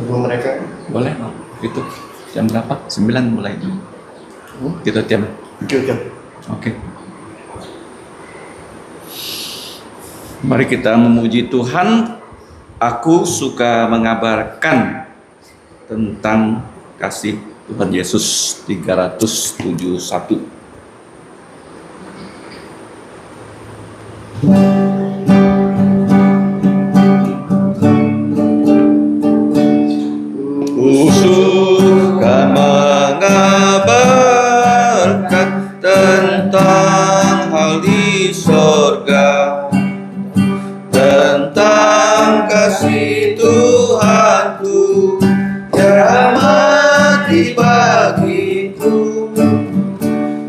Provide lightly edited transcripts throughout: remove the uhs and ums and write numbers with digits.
Tunggu mereka. Boleh? Itu jam berapa? 9 mulai. Kita jam. Oke. Oke. Mari kita memuji Tuhan. Aku suka mengabarkan tentang kasih Tuhan Yesus 371. Ku suka mengabarkan tentang hal di sorga, tentang kasih Tuhanku yang mati bagiku.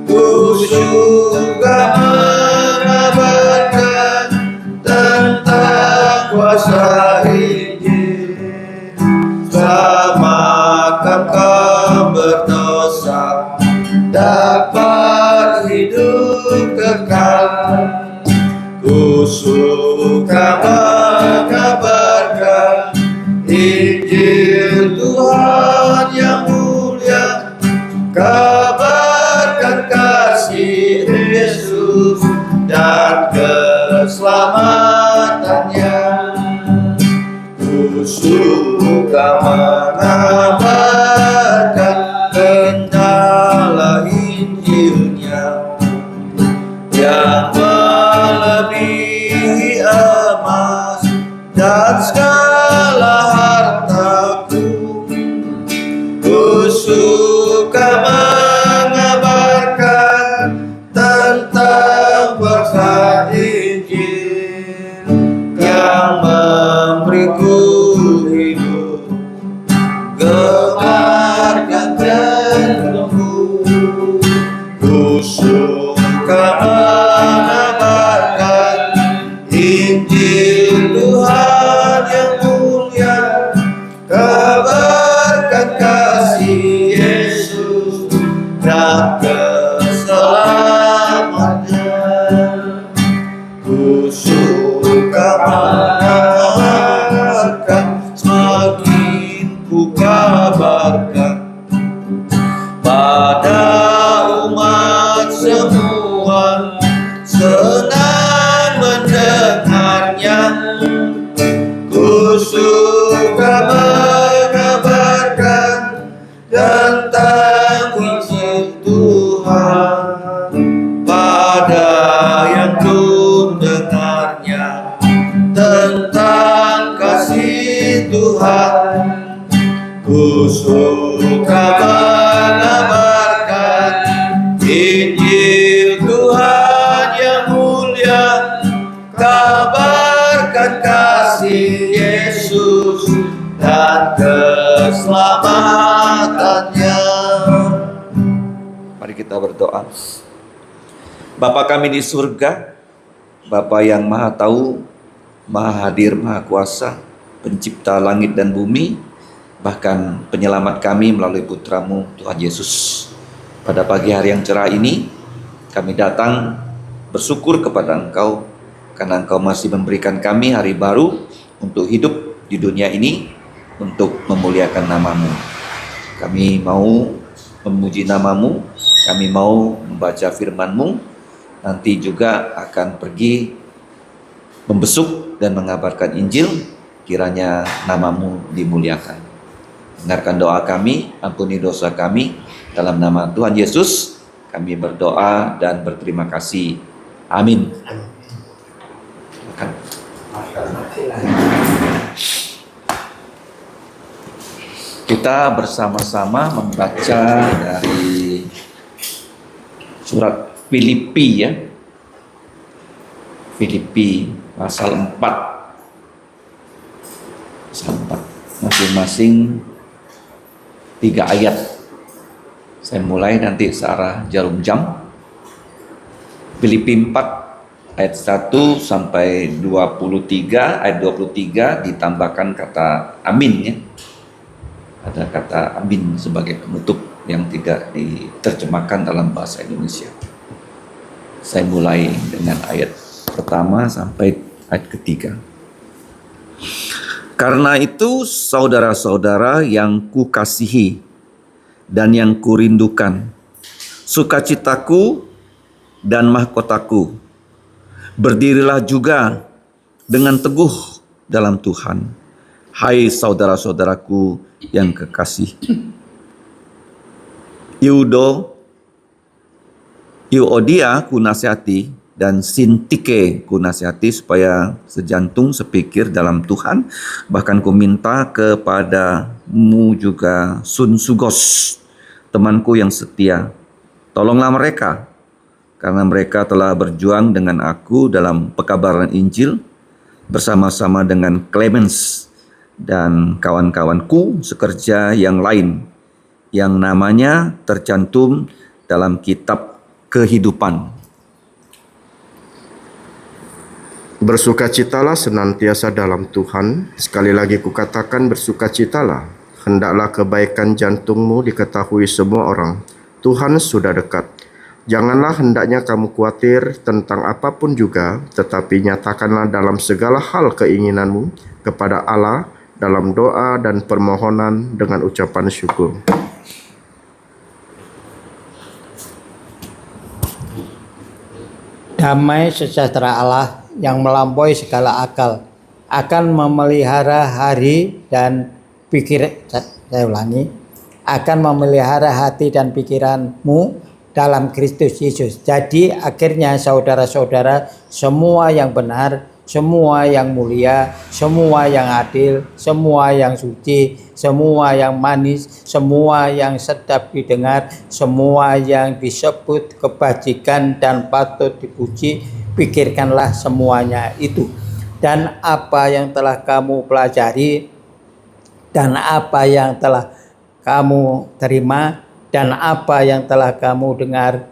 Ku suka mengabarkan tentang kuasa Injil, selamatkan kaum berdosa, dapat hidup kekal. Ku suka mengabarkan Injil Tuhan yang mulia, kabarkan kasih Yesus dan keselamatannya. Ku suka mengabarkan kendala Injilnya yang melebihi emas dan segala hartaku. Ku suka mengabarkan tentang kuasa Injil yang memberiku hidup, gemarkan jantungku. Ku suka mengabarkan Injil Tuhan yang mulia, kabarkan kasih Yesus dan keselamatannya. Ku suka mengabarkan, semakin ku kabarkan pada umat semua, senang mendengarnya. Ku suka mengabarkan tentang Injil Tuhan pada yang belum dengarnya, tentang kasih Tuhan. Ku suka mengabarkan Injil Tuhan yang mulia, kabarkan kasih Yesus dan keselamatannya. Mari kita berdoa. Bapa kami di surga, Bapa yang maha tahu, maha hadir, maha kuasa, pencipta langit dan bumi, bahkan penyelamat kami melalui putramu Tuhan Yesus. Pada pagi hari yang cerah ini, kami datang bersyukur kepada Engkau karena Engkau masih memberikan kami hari baru untuk hidup di dunia ini, untuk memuliakan nama-Mu. Kami mau memuji nama-Mu, kami mau membaca firman-Mu, nanti juga akan pergi membesuk dan mengabarkan Injil, kiranya nama-Mu dimuliakan. Dengarkan doa kami, ampuni dosa kami, dalam nama Tuhan Yesus kami berdoa dan berterima kasih. Amin. Kita bersama-sama membaca dari surat Filipi ya. Filipi pasal 4. Pasal 4. Masing-masing 3 ayat. Saya mulai nanti searah jarum jam. Filipi 4 ayat 1 sampai 23, ayat 23 ditambahkan kata amin ya. Ada kata amin sebagai penutup yang tidak diterjemahkan dalam bahasa Indonesia. Saya mulai dengan ayat pertama sampai ayat ketiga. Karena itu, saudara-saudara yang kukasihi dan yang kurindukan, sukacitaku dan mahkotaku, berdirilah juga dengan teguh dalam Tuhan, hai saudara-saudaraku yang kekasih. Euodia ku nasihati dan Sintike ku nasihati supaya sejantung sepikir dalam Tuhan. Bahkan ku minta kepadamu juga Sunsugos, temanku yang setia. Tolonglah mereka, karena mereka telah berjuang dengan aku dalam pekabaran Injil bersama-sama dengan Clemens dan kawan-kawanku sekerja yang lain yang namanya tercantum dalam kitab kehidupan. Bersukacitalah senantiasa dalam Tuhan. Sekali lagi kukatakan bersukacitalah. Hendaklah kebaikan jantungmu diketahui semua orang. Tuhan sudah dekat. Janganlah hendaknya kamu khawatir tentang apapun juga, tetapi nyatakanlah dalam segala hal keinginanmu kepada Allah dalam doa dan permohonan dengan ucapan syukur. Damai sejahtera Allah yang melampaui segala akal akan memelihara hari dan akan memelihara hati dan pikiranmu dalam Kristus Yesus. Jadi akhirnya saudara-saudara, semua yang benar, semua yang mulia, semua yang adil, semua yang suci, semua yang manis, semua yang sedap didengar, semua yang disebut kebajikan dan patut dipuji, pikirkanlah semuanya itu. Dan apa yang telah kamu pelajari, dan apa yang telah kamu terima, dan apa yang telah kamu dengar,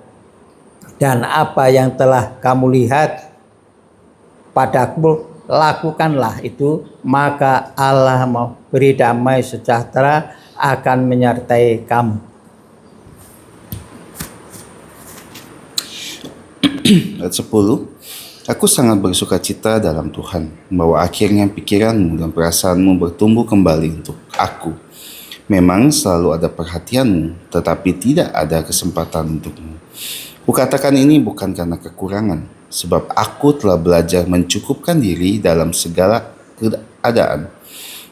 dan apa yang telah kamu lihat padaku, lakukanlah itu, maka Allah memberi damai sejahtera akan menyertai kamu. Ayat 10. Aku sangat bersukacita dalam Tuhan, bahwa akhirnya pikiranmu dan perasaanmu bertumbuh kembali untuk aku. Memang selalu ada perhatianmu, tetapi tidak ada kesempatan untukmu. Kukatakan ini bukan karena kekurangan, sebab aku telah belajar mencukupkan diri dalam segala keadaan.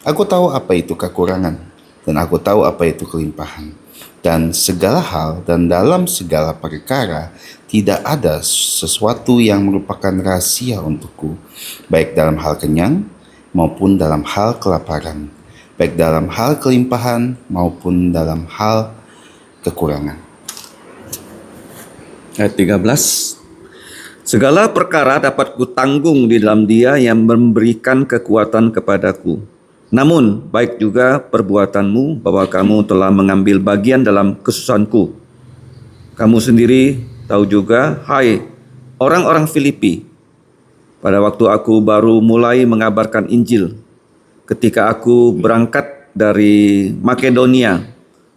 Aku tahu apa itu kekurangan, dan aku tahu apa itu kelimpahan. Dan segala hal dan dalam segala perkara tidak ada sesuatu yang merupakan rahasia untukku, baik dalam hal kenyang maupun dalam hal kelaparan, baik dalam hal kelimpahan maupun dalam hal kekurangan. Ayat 13. Segala perkara dapat kutanggung di dalam Dia yang memberikan kekuatan kepadaku. Namun, baik juga perbuatanmu bahwa kamu telah mengambil bagian dalam kesusahanku. Kamu sendiri tahu juga, hai orang-orang Filipi, pada waktu aku baru mulai mengabarkan Injil, ketika aku berangkat dari Makedonia,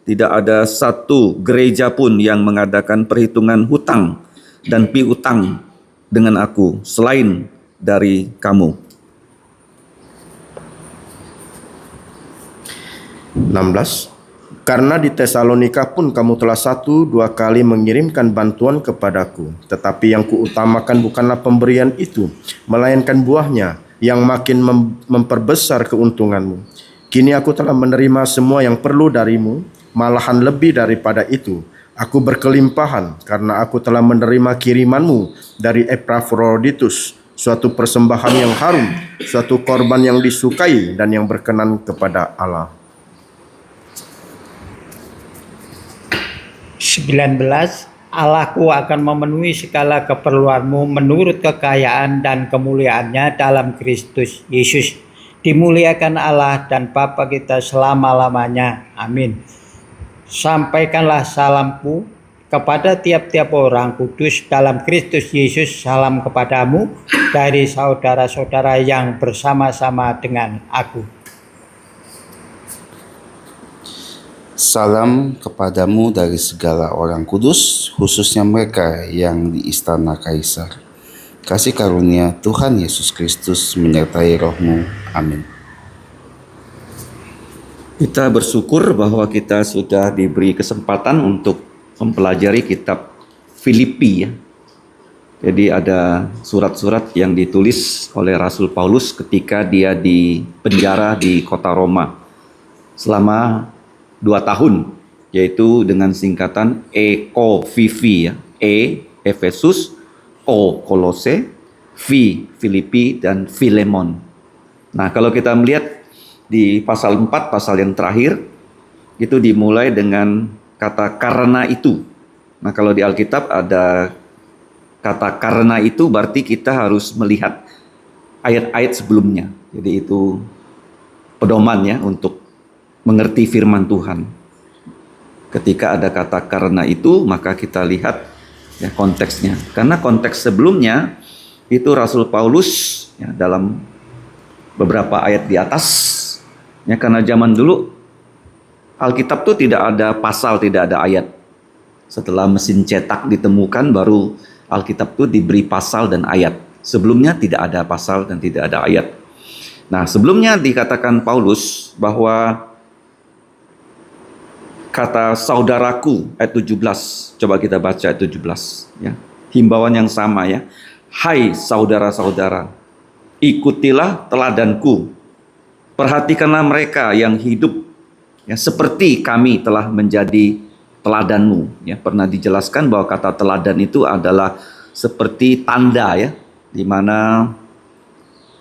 tidak ada satu gereja pun yang mengadakan perhitungan hutang dan piutang dengan aku selain dari kamu. 16. Karena di Tesalonika pun kamu telah 1-2 kali mengirimkan bantuan kepadaku, tetapi yang kuutamakan bukanlah pemberian itu, melainkan buahnya yang makin memperbesar keuntunganmu. Kini aku telah menerima semua yang perlu darimu, malahan lebih daripada itu. Aku berkelimpahan karena aku telah menerima kirimanmu dari Epafroditus, suatu persembahan yang harum, suatu korban yang disukai dan yang berkenan kepada Allah. 19. Allahku akan memenuhi segala keperluanmu menurut kekayaan dan kemuliaannya dalam Kristus Yesus. Dimuliakan Allah dan Bapa kita selama-lamanya. Amin. Sampaikanlah salamku kepada tiap-tiap orang kudus dalam Kristus Yesus. Salam kepadamu dari saudara-saudara yang bersama-sama dengan aku. Salam kepadamu dari segala orang kudus, khususnya mereka yang di istana Kaisar. Kasih karunia Tuhan Yesus Kristus menyertai rohmu. Amin. Kita bersyukur bahwa kita sudah diberi kesempatan untuk mempelajari kitab Filipi ya. Jadi ada surat-surat yang ditulis oleh Rasul Paulus ketika dia di penjara di kota Roma selama 2 tahun, yaitu dengan singkatan EKOFIVI ya. E Efesus, O Kolose, V Filipi, dan Filemon. Nah, kalau kita melihat di pasal 4, pasal yang terakhir, itu dimulai dengan kata karena itu. Nah, kalau di Alkitab ada kata karena itu, berarti kita harus melihat ayat-ayat sebelumnya. Jadi itu pedoman ya untuk mengerti firman Tuhan. Ketika ada kata karena itu, maka kita lihat ya konteksnya. Karena konteks sebelumnya itu Rasul Paulus ya, dalam beberapa ayat di atas ya, karena zaman dulu Alkitab tuh tidak ada pasal, tidak ada ayat. Setelah mesin cetak ditemukan, baru Alkitab tuh diberi pasal dan ayat. Sebelumnya tidak ada pasal dan tidak ada ayat. Nah, sebelumnya dikatakan Paulus bahwa kata saudaraku, ayat 17. Coba kita baca ayat 17 ya. Himbauan yang sama ya. Hai saudara-saudara, ikutilah teladanku. Perhatikanlah mereka yang hidup ya, seperti kami telah menjadi teladanmu. Ya, pernah dijelaskan bahwa kata teladan itu adalah seperti tanda ya, di mana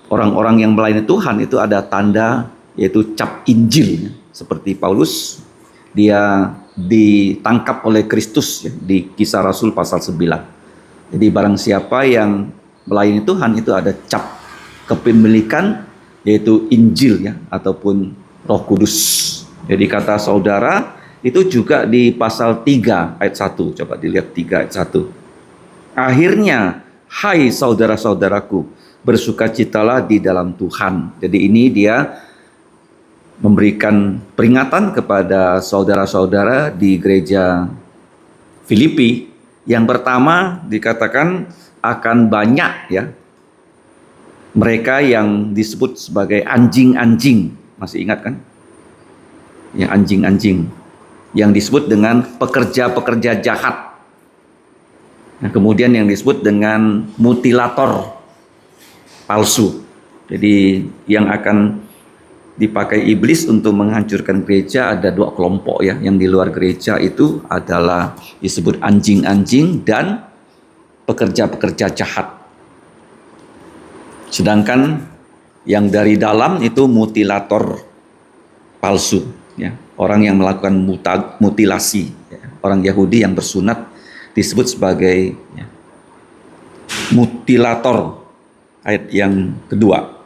orang-orang yang melayani Tuhan itu ada tanda, yaitu cap Injil. Ya. Seperti Paulus, dia ditangkap oleh Kristus ya, di Kisah Rasul pasal 9. Jadi barang siapa yang melayani Tuhan itu ada cap kepemilikan, yaitu Injil ya, ataupun Roh Kudus. Jadi kata saudara itu juga di pasal 3 ayat 1. Coba dilihat 3 ayat 1. Akhirnya, hai saudara-saudaraku, bersukacitalah di dalam Tuhan. Jadi ini dia memberikan peringatan kepada saudara-saudara di gereja Filipi. Yang pertama dikatakan akan banyak ya mereka yang disebut sebagai anjing-anjing. Masih ingat kan? Ya, anjing-anjing yang disebut dengan pekerja-pekerja jahat. Nah, kemudian yang disebut dengan mutilator palsu. Jadi yang akan dipakai iblis untuk menghancurkan gereja ada 2 kelompok ya. Yang di luar gereja itu adalah disebut anjing-anjing dan pekerja-pekerja jahat. Sedangkan yang dari dalam itu mutilator palsu ya. Orang yang melakukan mutilasi ya. Orang Yahudi yang bersunat disebut sebagai ya, mutilator. Ayat yang kedua,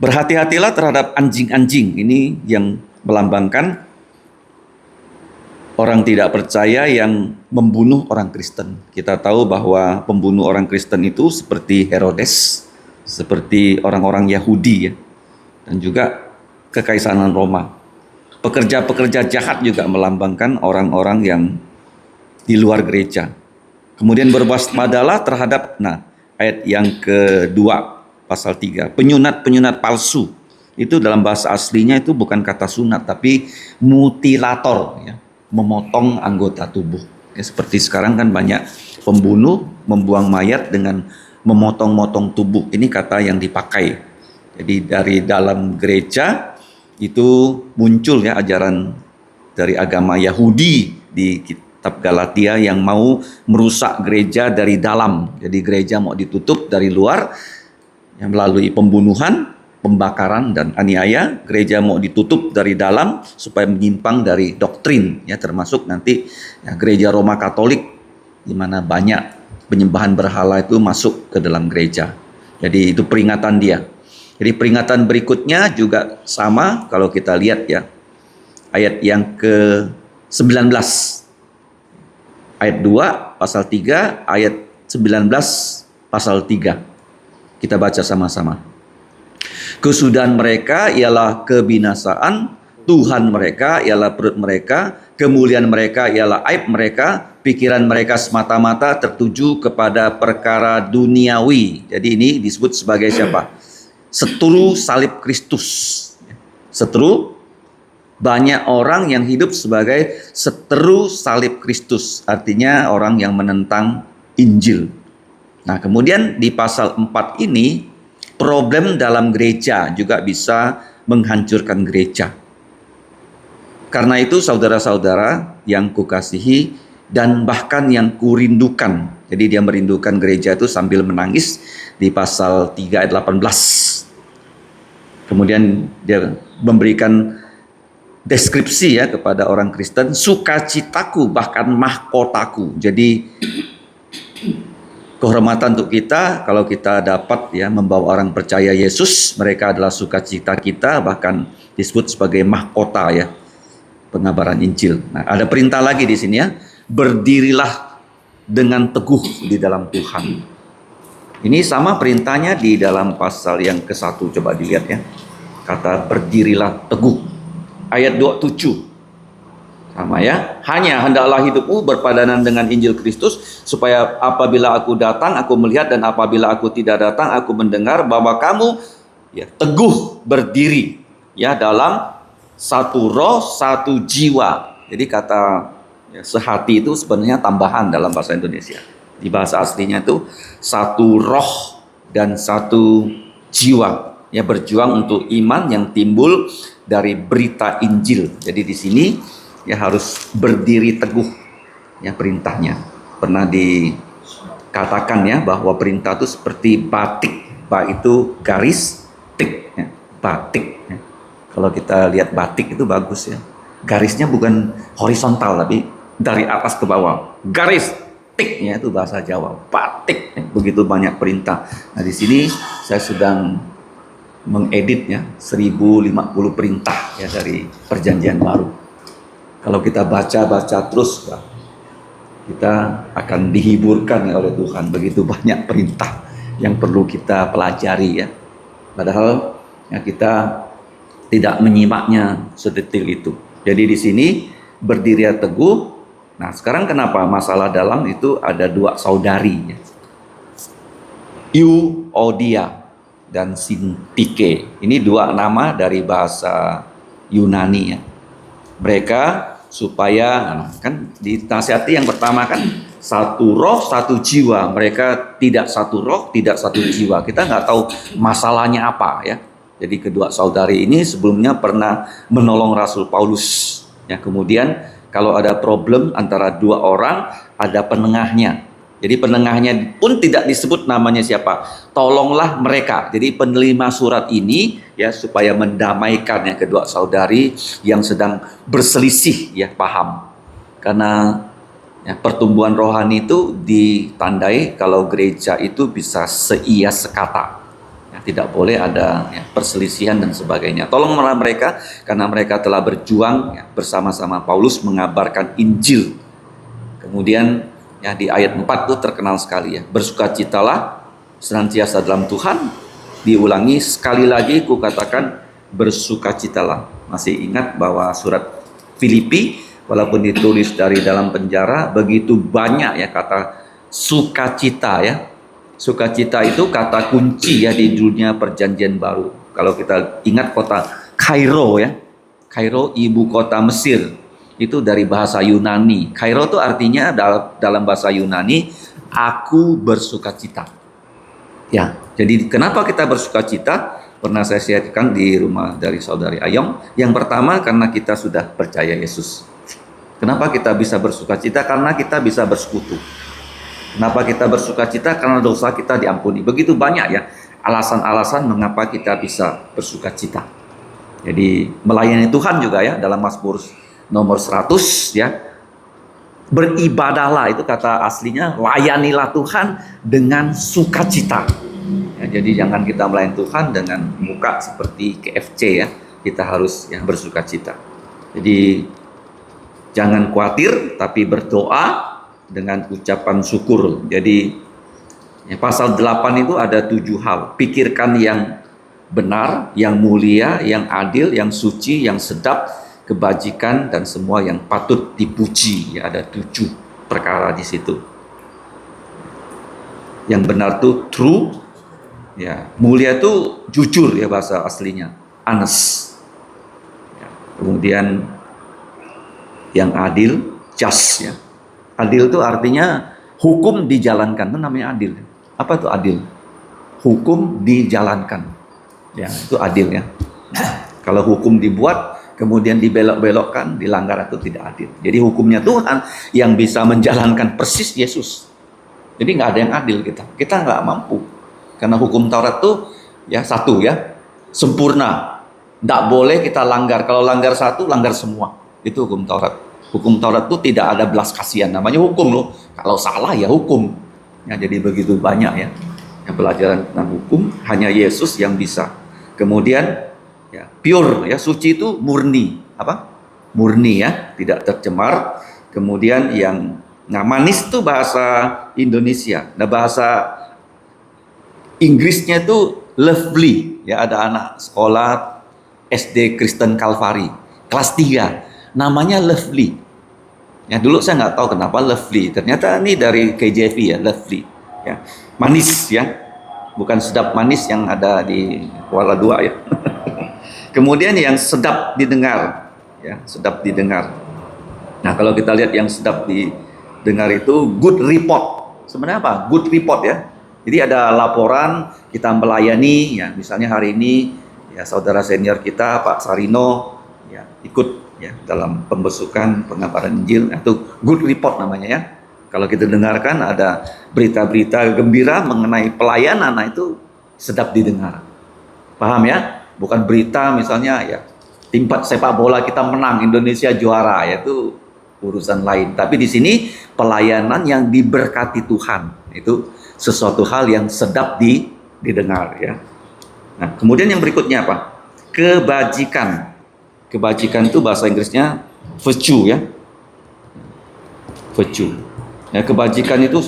berhati-hatilah terhadap anjing-anjing. Ini yang melambangkan orang tidak percaya yang membunuh orang Kristen. Kita tahu bahwa pembunuh orang Kristen itu seperti Herodes, seperti orang-orang Yahudi ya, dan juga kekaisaran Roma. Pekerja-pekerja jahat juga melambangkan orang-orang yang di luar gereja. Kemudian berwaspadalah terhadap, ayat yang kedua pasal 3, penyunat-penyunat palsu. Itu dalam bahasa aslinya itu bukan kata sunat, tapi mutilator ya, memotong anggota tubuh. Ya, seperti sekarang kan banyak pembunuh membuang mayat dengan memotong-motong tubuh. Ini kata yang dipakai. Jadi dari dalam gereja itu muncul ya ajaran dari agama Yahudi di kitab Galatia yang mau merusak gereja dari dalam. Jadi gereja mau ditutup dari luar yang melalui pembunuhan, pembakaran dan aniaya. Gereja mau ditutup dari dalam supaya menyimpang dari doktrin ya, termasuk nanti ya, gereja Roma Katolik di mana banyak penyembahan berhala itu masuk ke dalam gereja. Jadi itu peringatan dia. Jadi peringatan berikutnya juga sama kalau kita lihat ya. Ayat yang ke-19. Ayat 2 pasal 3, ayat 19 pasal 3. Kita baca sama-sama. Kesudahan mereka ialah kebinasaan, Tuhan mereka ialah perut mereka, kemuliaan mereka ialah aib mereka, pikiran mereka semata-mata tertuju kepada perkara duniawi. Jadi ini disebut sebagai siapa? Seteru salib Kristus. Seteru Banyak orang yang hidup sebagai seteru salib Kristus, artinya orang yang menentang Injil. Nah, kemudian di pasal 4 ini, problem dalam gereja juga bisa menghancurkan gereja. Karena itu saudara-saudara yang kukasihi dan bahkan yang kurindukan. Jadi dia merindukan gereja itu sambil menangis di pasal 3 ayat 18. Kemudian dia memberikan deskripsi ya kepada orang Kristen, sukacitaku bahkan mahkotaku. Jadi kehormatan untuk kita kalau kita dapat ya membawa orang percaya Yesus, mereka adalah sukacita kita, bahkan disebut sebagai mahkota ya, pengabaran Injil. Nah, ada perintah lagi di sini ya, berdirilah dengan teguh di dalam Tuhan. Ini sama perintahnya di dalam pasal yang ke-1, coba dilihat ya. Kata berdirilah teguh. Ayat 27. Sama ya. Hanya hendaklah hidupmu berpadanan dengan Injil Kristus, supaya apabila aku datang, aku melihat, dan apabila aku tidak datang, aku mendengar, bahwa kamu ya teguh berdiri ya dalam satu roh, satu jiwa. Jadi kata ya, sehati itu sebenarnya tambahan dalam bahasa Indonesia. Di bahasa aslinya itu satu roh dan satu jiwa. Ya, berjuang untuk iman yang timbul dari berita Injil. Jadi di sini ya harus berdiri teguh ya perintahnya. Pernah dikatakan ya bahwa perintah itu seperti batik. Ba itu garis, tik ya, batik ya. Kalau kita lihat batik itu bagus ya. Garisnya bukan horizontal tapi dari atas ke bawah. Garis, tik ya, itu bahasa Jawa. Batik ya. Begitu banyak perintah. Nah, di sini saya sedang mengedit ya 1050 perintah ya dari Perjanjian Baru. Kalau kita baca terus ya, kita akan dihiburkan ya oleh Tuhan. Begitu banyak perintah yang perlu kita pelajari ya. Padahal ya kita tidak menyimaknya sedetil itu. Jadi di sini berdiri teguh. Nah, sekarang kenapa masalah dalam itu ada dua saudari ya. Euodia dan Sintike. Ini dua nama dari bahasa Yunani ya. Mereka supaya kan dinasihati yang pertama kan satu roh satu jiwa. Mereka tidak satu roh tidak satu jiwa. Kita nggak tahu masalahnya apa ya. Jadi kedua saudari ini sebelumnya pernah menolong Rasul Paulus ya. Kemudian kalau ada problem antara dua orang, ada penengahnya. Jadi penengahnya pun tidak disebut namanya siapa. Tolonglah mereka. Jadi penerima surat ini ya supaya mendamaikan ya kedua saudari yang sedang berselisih ya paham. Karena ya, pertumbuhan rohani itu ditandai kalau gereja itu bisa seia sekata. Ya, tidak boleh ada ya, perselisihan dan sebagainya. Tolonglah mereka karena mereka telah berjuang ya, bersama-sama Paulus mengabarkan Injil. Kemudian ya di ayat 4 itu terkenal sekali ya. Bersukacitalah senantiasa dalam Tuhan. Diulangi sekali lagi kukatakan bersukacitalah. Masih ingat bahwa surat Filipi walaupun ditulis dari dalam penjara begitu banyak ya kata sukacita ya. Sukacita itu kata kunci ya di dunia Perjanjian Baru. Kalau kita ingat kota Kairo ya. Kairo ibu kota Mesir. Itu dari bahasa Yunani. Kairo itu artinya dalam bahasa Yunani aku bersukacita. Ya, jadi kenapa kita bersukacita? Pernah saya sharekan di rumah dari saudari Ayong. Yang pertama karena kita sudah percaya Yesus. Kenapa kita bisa bersukacita? Karena kita bisa bersekutu. Kenapa kita bersukacita? Karena dosa kita diampuni. Begitu banyak ya alasan-alasan mengapa kita bisa bersukacita. Jadi melayani Tuhan juga ya dalam Mazmur nomor 100 ya. Beribadahlah itu kata aslinya, layanilah Tuhan dengan sukacita. Ya, jadi jangan kita melayani Tuhan dengan muka seperti KFC ya. Kita harus ya bersukacita. Jadi jangan khawatir tapi berdoa dengan ucapan syukur. Jadi ya, pasal 8 itu ada 7 hal. Pikirkan yang benar, yang mulia, yang adil, yang suci, yang sedap, kebajikan dan semua yang patut dipuji. Ya, ada 7 perkara di situ. Yang benar tuh true, ya mulia tuh jujur ya bahasa aslinya, honest. Ya. kemudian yang adil, just ya. Adil itu artinya hukum dijalankan, itu namanya adil. Apa itu adil? Hukum dijalankan. Ya, itu adil ya. Kalau hukum dibuat kemudian dibelok-belokkan, dilanggar atau tidak adil. Jadi hukumnya Tuhan yang bisa menjalankan persis Yesus. Jadi nggak ada yang adil kita. Kita nggak mampu. Karena hukum Taurat tuh ya satu ya, sempurna. Nggak boleh kita langgar. Kalau langgar satu, langgar semua. Itu hukum Taurat. Hukum Taurat itu tidak ada belas kasihan. Namanya hukum loh. Kalau salah ya hukum. Ya, jadi begitu banyak ya. Yang pelajaran tentang hukum hanya Yesus yang bisa. Kemudian ya, pure ya, suci itu murni. Apa? Murni ya, tidak tercemar. Kemudian yang manis itu bahasa Indonesia. Nah, bahasa Inggrisnya itu lovely. Ya, ada anak sekolah SD Kristen Calvary kelas 3. Namanya lovely. Ya, dulu saya nggak tahu kenapa lovely. Ternyata ini dari KJV ya, lovely. Ya, manis ya, bukan sedap manis yang ada di Kuala Dua ya. Kemudian yang sedap didengar, ya, sedap didengar. Nah, kalau kita lihat yang sedap didengar itu good report. Sebenarnya apa? Good report ya. Jadi ada laporan, kita melayani, ya, misalnya hari ini ya saudara senior kita Pak Sarino ya ikut ya dalam pembesukan pengabaran Injil, itu good report namanya ya. Kalau kita dengarkan ada berita-berita gembira mengenai pelayanan, nah itu sedap didengar. Paham ya? Bukan berita misalnya ya tim sepak bola kita menang, Indonesia juara, yaitu urusan lain. Tapi di sini pelayanan yang diberkati Tuhan, itu sesuatu hal yang sedap didengar ya. Nah, kemudian yang berikutnya apa? Kebajikan. Kebajikan itu bahasa Inggrisnya virtue ya. Virtue. Ya, kebajikan itu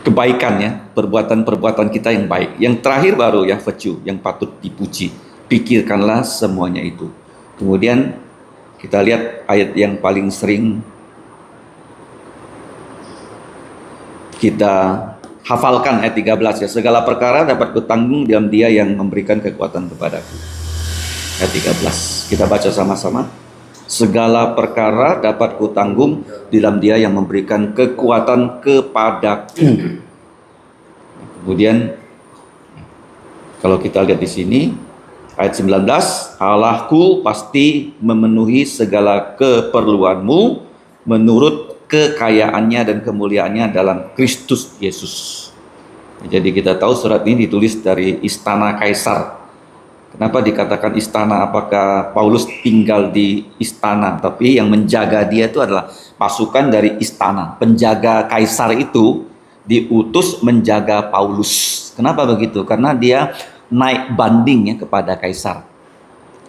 kebaikan ya, perbuatan-perbuatan kita yang baik. Yang terakhir baru ya virtue, yang patut dipuji. Pikirkanlah semuanya itu. Kemudian kita lihat ayat yang paling sering kita hafalkan, ayat 13 ya. Segala perkara dapat kutanggung dalam Dia yang memberikan kekuatan kepadaku. Ayat 13. Kita baca sama-sama. Segala perkara dapat kutanggung di dalam Dia yang memberikan kekuatan kepadaku. Kemudian kalau kita lihat di sini ayat 19, Allahku pasti memenuhi segala keperluanmu menurut kekayaannya dan kemuliaannya dalam Kristus Yesus. Jadi kita tahu surat ini ditulis dari istana Kaisar. Kenapa dikatakan istana? Apakah Paulus tinggal di istana? Tapi yang menjaga dia itu adalah pasukan dari istana. Penjaga Kaisar itu diutus menjaga Paulus. Kenapa begitu? Karena dia naik banding ya kepada Kaisar.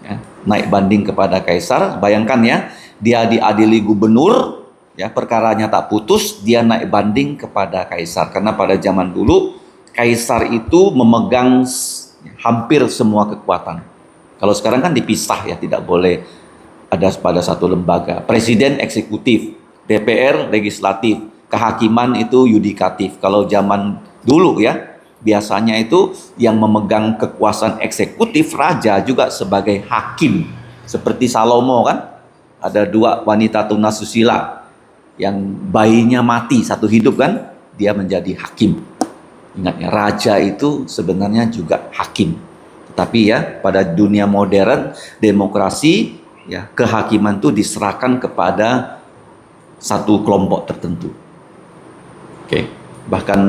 Ya, naik banding kepada Kaisar. Bayangkan ya, dia diadili gubernur, ya perkaranya tak putus, dia naik banding kepada Kaisar. Karena pada zaman dulu Kaisar itu memegang hampir semua kekuatan. Kalau sekarang kan dipisah ya, tidak boleh ada pada satu lembaga. Presiden eksekutif, DPR legislatif, kehakiman itu yudikatif. Kalau zaman dulu ya, biasanya itu yang memegang kekuasaan eksekutif, raja juga sebagai hakim. Seperti Salomo kan, ada 2 wanita tunasusila yang bayinya mati, satu hidup kan, dia menjadi hakim. Ingat ya, raja itu sebenarnya juga hakim. Tapi ya, pada dunia modern, demokrasi, ya kehakiman itu diserahkan kepada satu kelompok tertentu. Oke. Bahkan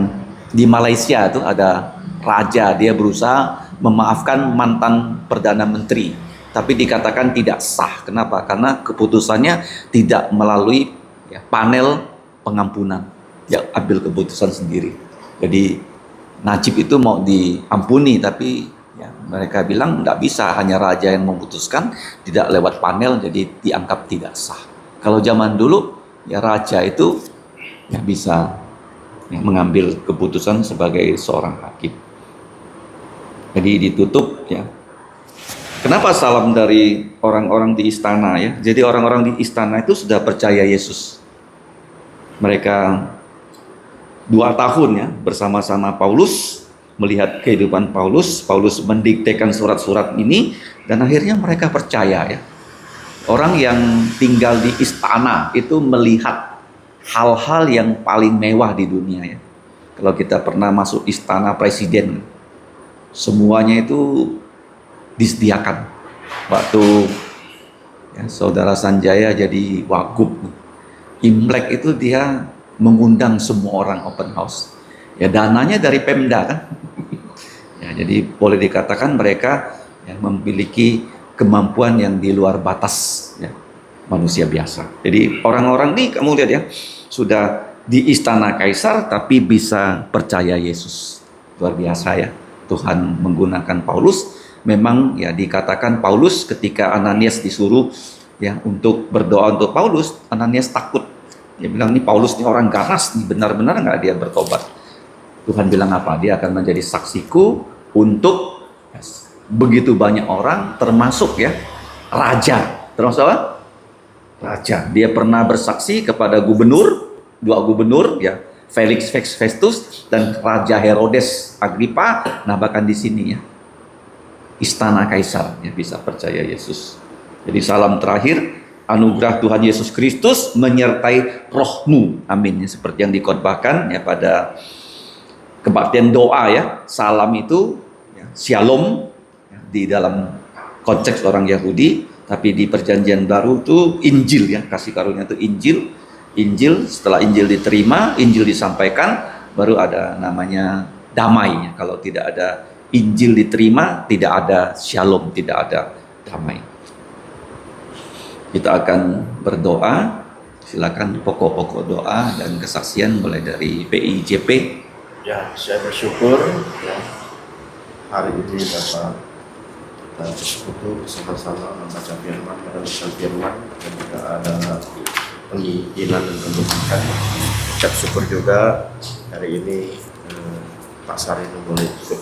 di Malaysia itu ada raja, dia berusaha memaafkan mantan Perdana Menteri. Tapi dikatakan tidak sah. Kenapa? Karena keputusannya tidak melalui ya, panel pengampunan. Dia ambil keputusan sendiri. Jadi Najib itu mau diampuni, tapi ya, mereka bilang nggak bisa, hanya raja yang memutuskan, tidak lewat panel, jadi dianggap tidak sah. Kalau zaman dulu, ya raja itu ya, bisa ya, mengambil keputusan sebagai seorang hakim. Jadi ditutup ya. Kenapa salam dari orang-orang di istana ya? Jadi orang-orang di istana itu sudah percaya Yesus. Mereka 2 tahun ya bersama-sama Paulus melihat kehidupan Paulus mendiktekan surat-surat ini, dan akhirnya mereka percaya ya. Orang yang tinggal di istana itu melihat hal-hal yang paling mewah di dunia ya. Kalau kita pernah masuk istana presiden, semuanya itu disediakan. Waktu ya, Saudara Sanjaya jadi wagub, Imlek itu dia mengundang semua orang open house. Ya dananya dari Pemda kan. Ya, jadi boleh dikatakan mereka ya, memiliki kemampuan yang di luar batas ya, manusia biasa. Jadi orang-orang nih kamu lihat ya, sudah di istana kaisar tapi bisa percaya Yesus. Luar biasa ya. Tuhan menggunakan Paulus. Memang ya dikatakan Paulus ketika Ananias disuruh ya untuk berdoa untuk Paulus, Ananias takut. Dia bilang nih Paulus nih orang ganas nih, benar-benar nggak dia bertobat. Tuhan bilang apa? Dia akan menjadi saksiku untuk begitu banyak orang, termasuk ya raja. Termasuk apa? Raja. Dia pernah bersaksi kepada dua gubernur ya, Felix Festus dan Raja Herodes Agripa. Nah bahkan di sini ya, istana kaisar ya bisa percaya Yesus. Jadi salam terakhir, anugerah Tuhan Yesus Kristus menyertai rohmu. Amin. Seperti yang dikhotbahkan ya pada kebaktian doa ya. Salam itu ya, shalom ya, di dalam konteks orang Yahudi, tapi di perjanjian baru itu Injil ya, kasih karunia itu Injil. Injil, setelah Injil diterima, Injil disampaikan, baru ada namanya damai. Kalau tidak ada Injil diterima, tidak ada shalom, tidak ada damai. Kita akan berdoa. Silakan pokok-pokok doa dan kesaksian mulai dari PIJP. Ya, saya bersyukur ya, hari ini dapat kita bersekutu bersama-sama membaca firman, merenungkan firman, dan juga ada pemimpinan dan pendidikan. Ucap syukur juga hari ini Pak Sarino boleh ikut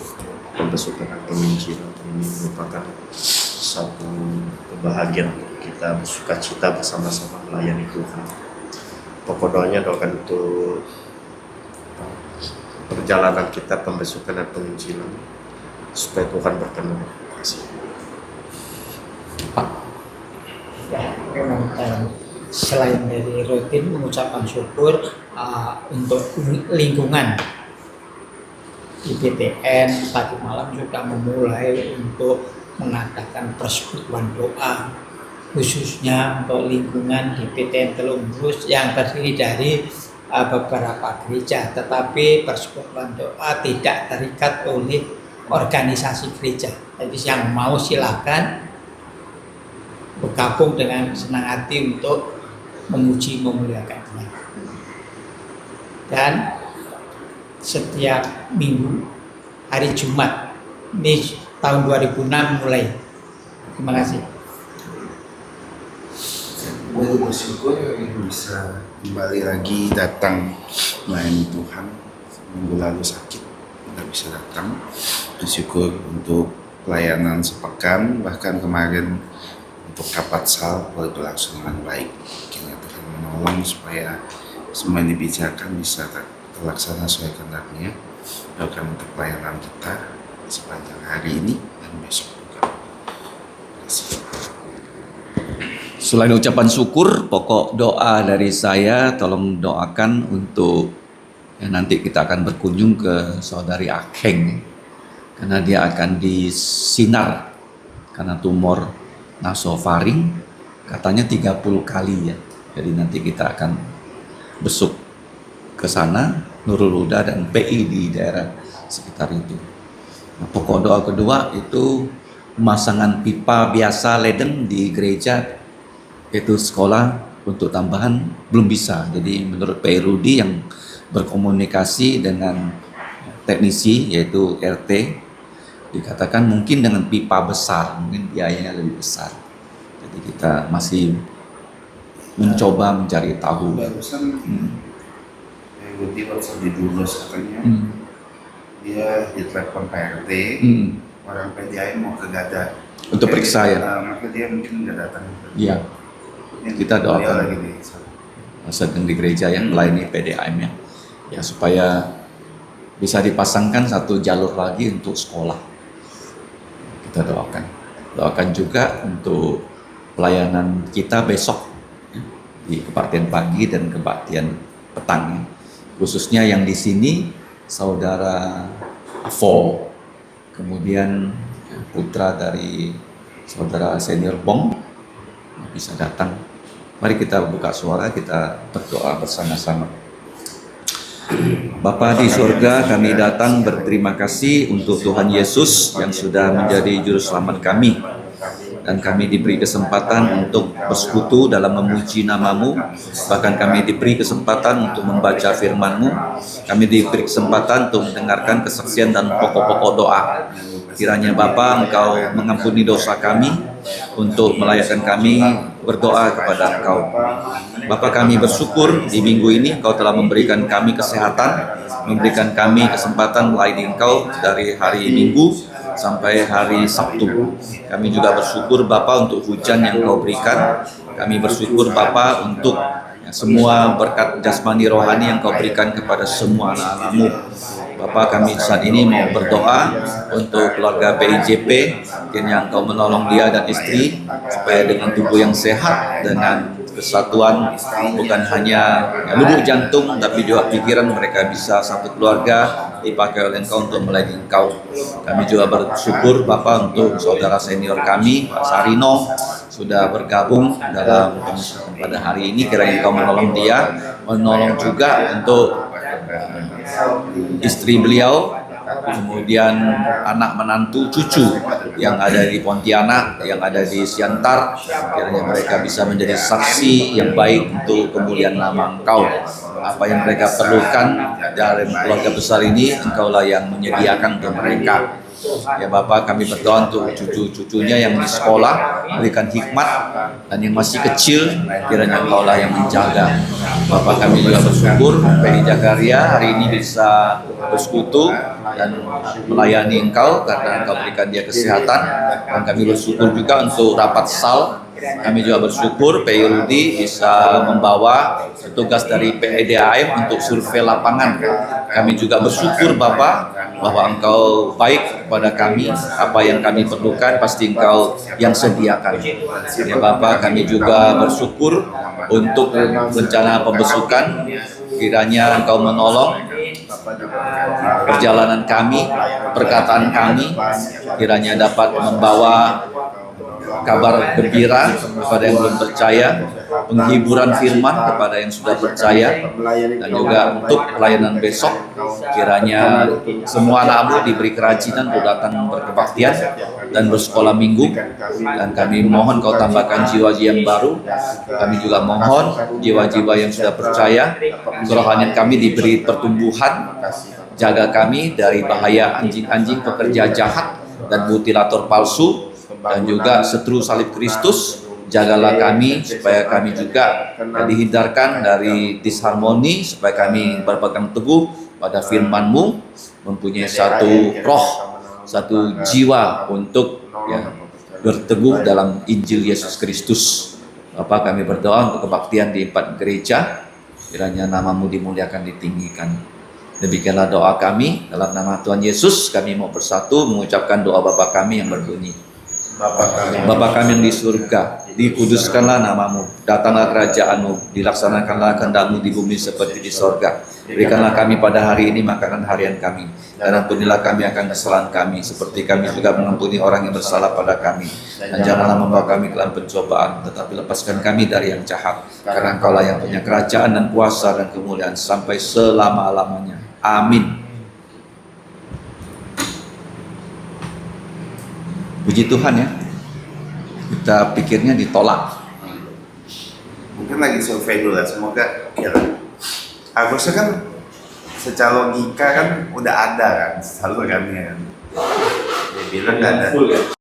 pembesukan penginjilan. Ini merupakan satu kebahagiaan untuk kita bersuka cita bersama-sama melayani Tuhan. Pokok doanya doakan untuk perjalanan kita pembesukan dan penginjilan supaya Tuhan berkenan. Terima kasih. Ya, memang selain dari rutin mengucapkan syukur untuk lingkungan di PTN tadi malam sudah memulai untuk mengadakan persekutuan doa khususnya untuk lingkungan di PTN Telunggus yang terdiri dari beberapa gereja, tetapi persekutuan doa tidak terikat oleh organisasi gereja. Jadi yang mau silakan bergabung dengan senang hati untuk memuji memuliakan Tuhan. Dan setiap minggu hari Jumat ini tahun 2006 mulai. Terima kasih. Bersyukur bisa kembali lagi datang melayani Tuhan. Minggu lalu sakit, tidak bisa datang. Bersyukur untuk pelayanan sepekan, bahkan kemarin untuk Kapatsal boleh berlangsung dengan baik. Kiranya Tuhan menolong supaya semua yang dibicarakan bisa terlaksana sesuai kehendaknya. Doakan untuk pelayanan kita sepanjang hari ini dan besok juga. Terima kasih. Selain ucapan syukur, pokok doa dari saya, tolong doakan untuk ya, nanti kita akan berkunjung ke saudari Akeng karena dia akan disinar karena tumor nasofaring katanya 30 kali ya. Jadi nanti kita akan besuk ke sana, Nurul Huda dan PI di daerah sekitar itu. Nah, pokok doa kedua itu pemasangan pipa biasa leden di gereja, itu sekolah untuk tambahan belum bisa. Jadi menurut Pak Rudi yang berkomunikasi dengan teknisi yaitu RT, dikatakan mungkin dengan pipa besar, mungkin biayanya lebih besar. Jadi kita masih mencoba mencari tahu. Barusan Rudi WhatsApp di Dulus katanya dia ditelepon Pak RT, orang PDAM mau ke Gada untuk periksa ya. Maka dia mungkin nggak datang. Iya. Kita doakan sedang di gereja yang melayani PDAM ya supaya bisa dipasangkan satu jalur lagi untuk sekolah. Kita doakan juga untuk pelayanan kita besok di kebaktian pagi dan kebaktian petang, khususnya yang di sini saudara Avo, kemudian putra dari saudara senior Bong bisa datang. Mari kita buka suara, kita berdoa bersama-sama. Bapa di surga, kami datang berterima kasih untuk Tuhan Yesus yang sudah menjadi juru selamat kami. Dan kami diberi kesempatan untuk bersekutu dalam memuji nama-Mu. Bahkan kami diberi kesempatan untuk membaca firman-Mu. Kami diberi kesempatan untuk mendengarkan kesaksian dan pokok-pokok doa. Kiranya Bapa, Engkau mengampuni dosa kami untuk melayakkan kami berdoa kepada Engkau. Bapa, kami bersyukur di minggu ini Engkau telah memberikan kami kesehatan, memberikan kami kesempatan melayani Engkau dari hari Minggu sampai hari Sabtu. Kami juga bersyukur Bapa untuk hujan yang Engkau berikan. Kami bersyukur Bapa untuk semua berkat jasmani rohani yang Kau berikan kepada semua anak-anak-Mu. Bapak, kami saat ini mau berdoa untuk keluarga PIJP, kiranya Engkau menolong dia dan istri supaya dengan tubuh yang sehat, dengan kesatuan, bukan hanya lubuk jantung tapi juga pikiran, mereka bisa satu keluarga dipakai oleh Engkau untuk melayani Engkau. Kami juga bersyukur Bapak untuk saudara senior kami, Pak Sarino, sudah bergabung dalam pemisukan pada hari ini. Kiranya Engkau menolong dia, menolong juga untuk istri beliau, kemudian anak menantu cucu yang ada di Pontianak, yang ada di Siantar. Kiranya mereka bisa menjadi saksi yang baik untuk kemuliaan nama Engkau. Apa yang mereka perlukan dari keluarga besar ini, Engkaulah yang menyediakan untuk mereka. Ya Bapak, kami berdoa untuk cucu-cucunya yang di sekolah, berikan hikmat, dan yang masih kecil, kiranya Engkaulah yang menjaga. Bapak, kami juga bersyukur PI Jagaria hari ini bisa bersekutu dan melayani Engkau karena Engkau berikan dia kesehatan. Dan kami bersyukur juga untuk rapat SAL. Kami juga bersyukur PI Rudi bisa membawa petugas dari PEDAM untuk survei lapangan. Kami juga bersyukur Bapak bahwa Engkau baik kepada kami. Apa yang kami perlukan pasti Engkau yang sediakan. Ya Bapak, kami juga bersyukur untuk rencana pembesukan. Kiranya Engkau menolong perjalanan kami, perkataan kami, kiranya dapat membawa kabar gembira kepada yang belum percaya, penghiburan firman kepada yang sudah percaya, dan juga untuk pelayanan besok, kiranya semua anak-anak diberi kerajinan untuk datang berkebaktian dan bersekolah minggu. Dan kami mohon Kau tambahkan jiwa-jiwa yang baru. Kami juga mohon jiwa-jiwa yang sudah percaya, kerohanian kami diberi pertumbuhan. Jaga kami dari bahaya anjing-anjing pekerja jahat dan mutilator palsu, dan juga setru salib Kristus. Jagalah kami supaya kami juga dihindarkan dari disharmoni, supaya kami berpegang teguh pada firman-Mu, mempunyai satu roh, satu jiwa untuk berteguh dalam Injil Yesus Kristus. Bapak, kami berdoa untuk kebaktian di 4 gereja, kiranya nama-Mu dimuliakan, ditinggikan. Demikianlah doa kami, dalam nama Tuhan Yesus kami mau bersatu mengucapkan doa Bapa kami yang berbunyi: Bapa kami yang di surga, dikuduskanlah nama-Mu, datanglah kerajaan-Mu, dilaksanakanlah kehendak-Mu di bumi seperti di sorga. Berikanlah kami pada hari ini makanan harian kami, dan ampunilah kami akan kesalahan kami, seperti kami juga mengampuni orang yang bersalah pada kami. Dan janganlah membawa kami ke dalam pencobaan, tetapi lepaskan kami dari yang jahat. Karena Engkaulah yang punya kerajaan dan kuasa dan kemuliaan sampai selama-lamanya. Amin. Puji Tuhan ya, kita pikirnya ditolak. Mungkin lagi survei dulu lah, semoga ya. Harusnya kan secara logika kan udah ada kan, selalu kan ya. Dia bilang nggak ada.